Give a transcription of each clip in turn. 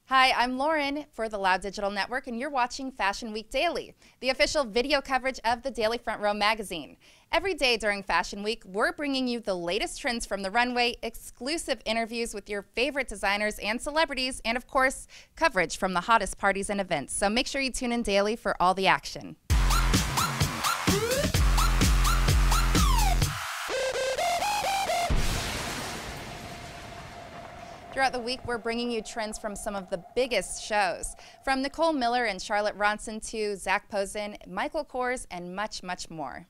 Hi, I'm Lauren for the Loud Digital Network, and you're watching Fashion Week Daily, the official video coverage of the Daily Front Row magazine. Every day during Fashion Week, we're bringing you the latest trends from the runway, exclusive interviews with your favorite designers and celebrities, and of course, coverage from the hottest parties and events. So make sure you tune in daily for all the action. Throughout the week, we're bringing you trends from some of the biggest shows, from Nicole Miller and Charlotte Ronson to Zach Posen, Michael Kors, and much, much more.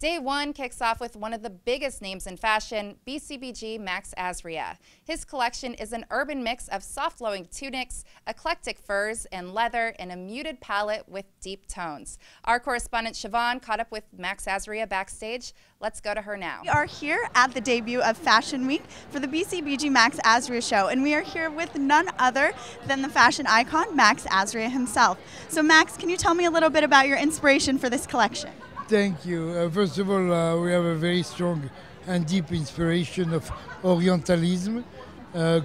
Day one kicks off with one of the biggest names in fashion, BCBG Max Azria. His collection is an urban mix of soft-flowing tunics, eclectic furs, and leather in a muted palette with deep tones. Our correspondent Siobhan caught up with Max Azria backstage. Let's go to her now. We are here at the debut of Fashion Week for the BCBG Max Azria show, and we are here with none other than the fashion icon, Max Azria himself. So Max, can you tell me a little bit about your inspiration for this collection? Thank you. First of all, we have a very strong and deep inspiration of Orientalism,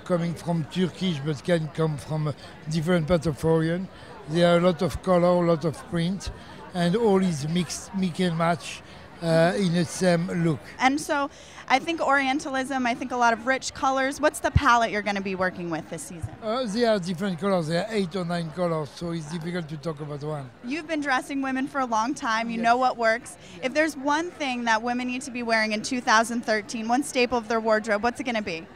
coming from Turkish, but can come from different parts of Orient. There are a lot of color, a lot of print, and all is mixed, mix and match in the same look. And so I think Orientalism, I think a lot of rich colors. What's the palette you're going to be working with this season? There are different colors. There are 8 or 9 colors, so it's difficult to talk about one. You've been dressing women for a long time. You know what works. If there's one thing that women need to be wearing in 2013, one staple of their wardrobe, what's it going to be?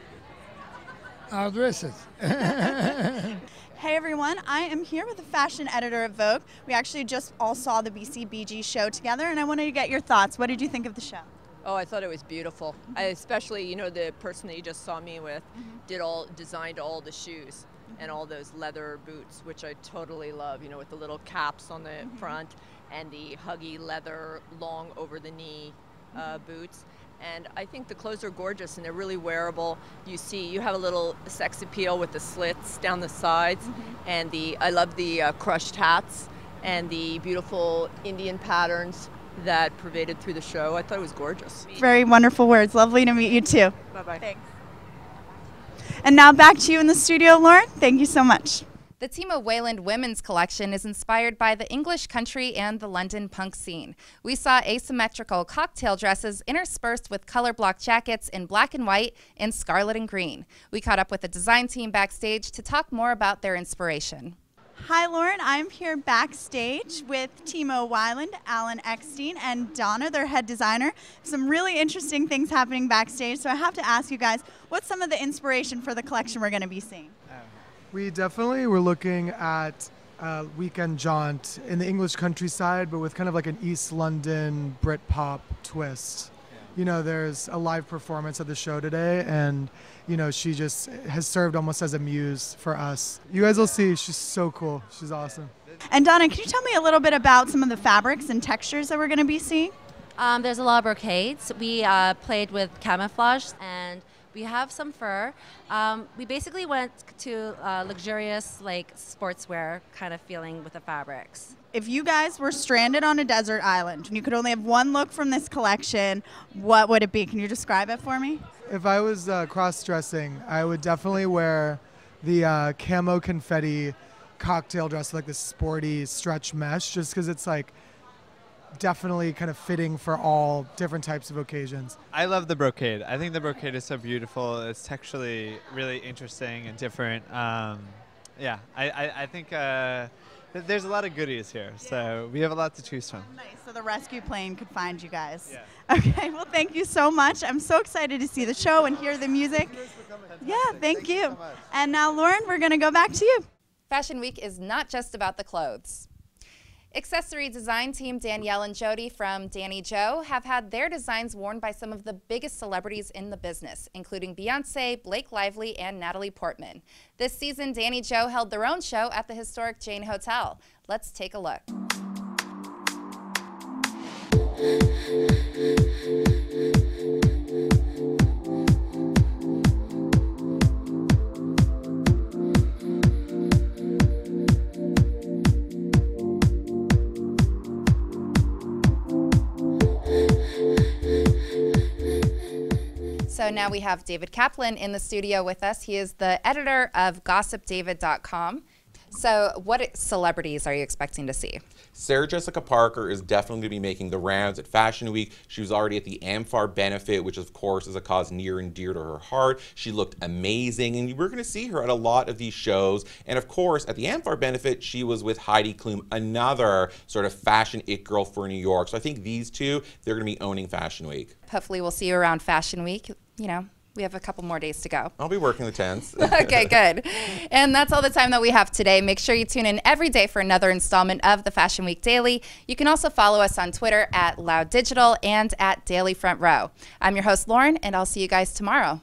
Our dresses. Hey everyone, I am here with the fashion editor of Vogue. We actually just all saw the BCBG show together, and I wanted to get your thoughts. What did you think of the show? Oh, I thought it was beautiful. I especially, you know, the person that you just saw me with designed all the shoes and all those leather boots, which I totally love, you know, with the little caps on the front and the huggy leather long over the knee boots. And I think the clothes are gorgeous and they're really wearable. You have a little sex appeal with the slits down the sides, and I love the crushed hats and the beautiful Indian patterns that pervaded through the show. I thought it was gorgeous. Very wonderful words. Lovely to meet you too. Bye-bye. Thanks. And now back to you in the studio, Lauren. Thank you so much. The Timo Wayland women's collection is inspired by the English country and the London punk scene. We saw asymmetrical cocktail dresses interspersed with color block jackets in black and white and scarlet and green. We caught up with the design team backstage to talk more about their inspiration. Hi, Lauren. I'm here backstage with Timo Wayland, Alan Eckstein, and Donna, their head designer. Some really interesting things happening backstage, so I have to ask you guys, what's some of the inspiration for the collection we're going to be seeing? We definitely were looking at a weekend jaunt in the English countryside, but with kind of like an East London Britpop twist. You know, there's a live performance at the show today, and you know, she just has served almost as a muse for us. You guys will see, she's so cool. She's awesome. And Donna, can you tell me a little bit about some of the fabrics and textures that we're going to be seeing? There's a lot of brocades. We played with camouflage, and we have some fur. We basically went to luxurious, like sportswear kind of feeling with the fabrics. If you guys were stranded on a desert island and you could only have one look from this collection, what would it be? Can you describe it for me? If I was cross-dressing, I would definitely wear the camo confetti cocktail dress, like the sporty stretch mesh, just because it's like definitely kind of fitting for all different types of occasions. I love the brocade. I think the brocade is so beautiful. It's texturally really interesting and different. Yeah, I think there's a lot of goodies here, so we have a lot to choose from. Nice, so the rescue plane could find you guys. Yeah. Okay, well thank you so much. I'm so excited to see the show and hear the music. Yeah, thank you. So much. And now Lauren, we're going to go back to you. Fashion Week is not just about the clothes. Accessory design team Danielle and Jody from Danny Joe have had their designs worn by some of the biggest celebrities in the business, including Beyonce, Blake Lively, and Natalie Portman. This season, Danny Joe held their own show at the historic Jane Hotel. Let's take a look. So now we have David Kaplan in the studio with us. He is the editor of GossipDavid.com. So what celebrities are you expecting to see? Sarah Jessica Parker is definitely going to be making the rounds at Fashion Week. She was already at the AmFAR benefit, which of course is a cause near and dear to her heart. She looked amazing, and we're going to see her at a lot of these shows. And of course, at the AmFAR benefit, she was with Heidi Klum, another sort of fashion it girl for New York. So I think these two, they're going to be owning Fashion Week. Hopefully we'll see you around Fashion Week. You know, we have a couple more days to go. I'll be working the tents. Okay, good. And that's all the time that we have today. Make sure you tune in every day for another installment of the Fashion Week Daily. You can also follow us on Twitter at Loud Digital and at Daily Front Row. I'm your host, Lauren, and I'll see you guys tomorrow.